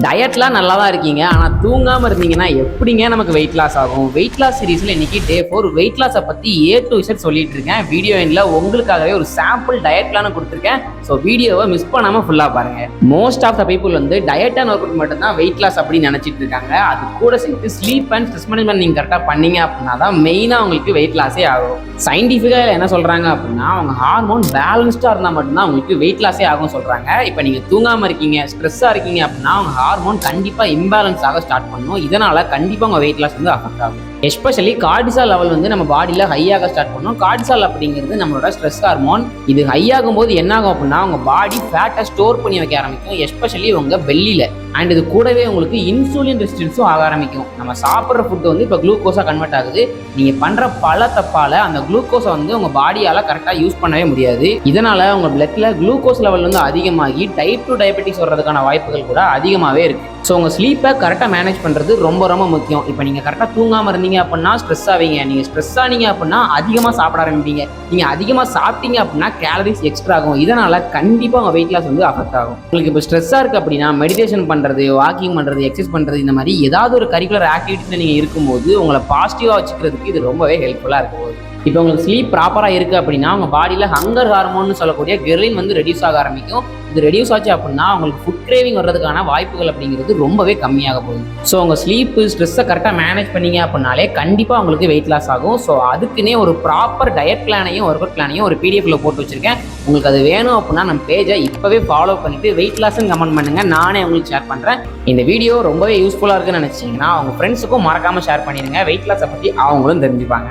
டயட்லாம் நல்லா தான் இருக்கீங்க. ஆனா தூங்காம இருந்தீங்கன்னா எப்படிங்க நமக்கு வெயிட் லாஸ் ஆகும்? வெயிட் லாஸ் சீரிஸ்ல இன்னைக்கு டே 4 வெயிட் லாஸ பத்தி ஏ டூ இசட் சொல்லிட்டு இருக்கேன். வீடியோ எண்ட்ல உங்களுக்காகவே ஒரு சாம்பிள் டயட் பிளான் கொடுத்துருக்கேன். ஸோ வீடியோவை மிஸ் பண்ணாம ஃபுல்லா பாருங்க. மோஸ்ட் ஆஃப் த பீப்புள் வந்து டயட் அண்ட் ஒர்க் அவுட் மட்டும் தான் வெயிட் லாஸ் அப்படின்னு நினைச்சிட்டு இருக்காங்க. அது கூட சேர்த்து ஸ்லீப் அண்ட் ஸ்ட்ரெஸ் மேனேஜ்மெண்ட் நீங்க கரெக்டா பண்ணீங்க அப்படின்னா தான் மெயினா உங்களுக்கு வெயிட் லாஸே ஆகும். சயின்டிஃபிக்கா என்ன சொல்றாங்க அப்படின்னா அவங்க ஹார்மோன் பேலன்ஸ்டா இருந்தா மட்டும்தான் உங்களுக்கு வெயிட் லாஸே ஆகும் சொல்றாங்க. இப்போ நீங்க தூங்காம இருக்கீங்க, ஸ்ட்ரெஸ்ஸா இருக்கீங்க அப்படின்னா அவங்க ஹார்மோன் கண்டிப்பா இம்பேலன்ஸ் ஆக ஸ்டார்ட் பண்ணும். இதனால கண்டிப்பா உங்க வெயிட் லாஸ் வந்து அஃபெக்ட் ஆகும். எஸ்பெஷலி கார்டிசால் லெவல் வந்து நம்ம பாடியில் ஹையாக ஸ்டார்ட் பண்ணும். கார்டிசால் அப்படிங்கிறது நம்மளோட ஸ்ட்ரெஸ் ஹார்மோன். இது ஹை ஆகும் போது என்ன ஆகும் அப்படின்னா உங்க பாடி ஃபேட்டை ஸ்டோர் பண்ணி வைக்க ஆரம்பிக்கும், எஸ்பெஷலி உங்க பெல்லியில. அண்ட் இது கூடவே உங்களுக்கு இன்சுலின் ரெசிஸ்டன்ஸும் ஆக ஆரம்பிக்கும். நம்ம சாப்பிட்ற ஃபுட்டு வந்து இப்போ குளுக்கோஸாக கன்வெர்ட் ஆகுது. நீங்கள் பண்ணுற பல தப்பால அந்த குளுக்கோஸை வந்து உங்கள் பாடியால் கரெக்டாக யூஸ் பண்ணவே முடியாது. இதனால் உங்கள் பிளட்டில் குளுக்கோஸ் லெவல் வந்து அதிகமாகி டைப் 2 டயபெட்டிஸ் வர்றதுக்கான வாய்ப்புகள் கூட அதிகமாகவே இருக்குது. ஸோ உங்கள் ஸ்லீப்பை கரெக்டாக மேனேஜ் பண்ணுறது ரொம்ப ரொம்ப முக்கியம். இப்போ நீங்கள் கரெக்டாக தூங்காமல் இருந்தீங்க அப்படின்னா ஸ்ட்ரெஸ் ஆவீங்க. நீங்கள் ஸ்ட்ரெஸ் ஆனீங்க அப்படின்னா அதிகமாக சாப்பிட ஆரம்பிப்பீங்க. நீங்கள் அதிகமாக சாப்பிட்டீங்க அப்படின்னா கேலரிஸ் எக்ஸ்ட்ரா ஆகும். இதனால் கண்டிப்பாக உங்கள் வெயிட் லாஸ் வந்து அஃபெக்ட் ஆகும். உங்களுக்கு இப்போ ஸ்ட்ரெஸ்ஸாக இருக்குது அப்படின்னா மெடிடேஷன் பண்ணுறது, வாக்கிங் பண்ணுறது, எக்ஸசைஸ் பண்ணுறது, இந்த மாதிரி ஏதாவது ஒரு கரிக்குலர் ஆக்டிவிட்டிஸில் நீங்கள் இருக்கும்போது உங்களை பாசிட்டிவாக வச்சுக்கிறதுக்கு இது ரொம்பவே ஹெல்ப்ஃபுல்லாக இருக்கும். இப்போ உங்களுக்கு ஸ்லீப் ப்ராப்பராக இருக்குது அப்படின்னா உங்கள் பாடியில் ஹங்கர் ஹார்மோன்னு சொல்லக்கூடிய கெர்லின் வந்து ரெடியூஸ் ஆக ஆரம்பிக்கும். இது ரெடியூஸ் ஆச்சு அப்படின்னா உங்களுக்கு ஃபுட் கிரேவிங் வர்றதுக்கான வாய்ப்புகள் அப்படிங்கிறது ரொம்பவே கம்மியாக போகுது. ஸோ உங்கள் ஸ்லீப்பு ஸ்ட்ரெஸ்ஸை கரெக்டாக மேனேஜ் பண்ணீங்க அப்படின்னாலே கண்டிப்பாக உங்களுக்கு வெயிட் லாஸ் ஆகும். ஸோ அதுக்குன்னே ஒரு ப்ராப்பர் டயட் பிளானையும் ஒர்க் அவுட் பிளானையும் ஒரு பிடிஎஃப்ல போட்டு வச்சிருக்கேன். உங்களுக்கு அது வேணும் அப்படின்னா நம்ம பேஜை இப்போவே ஃபாலோ பண்ணிட்டு வெயிட் லாஸ்ன்னு கமெண்ட் பண்ணுங்கள், நானே உங்களுக்கு ஷேர் பண்ணுறேன். இந்த வீடியோ ரொம்பவே யூஸ்ஃபுல்லாக இருக்குன்னு நினச்சிங்கன்னா உங்கள் ஃப்ரெண்ட்ஸுக்கும் மறக்காமல் ஷேர் பண்ணிடுங்க. வெயிட் லாஸை பற்றி அவங்களும் தெரிஞ்சுப்பாங்க.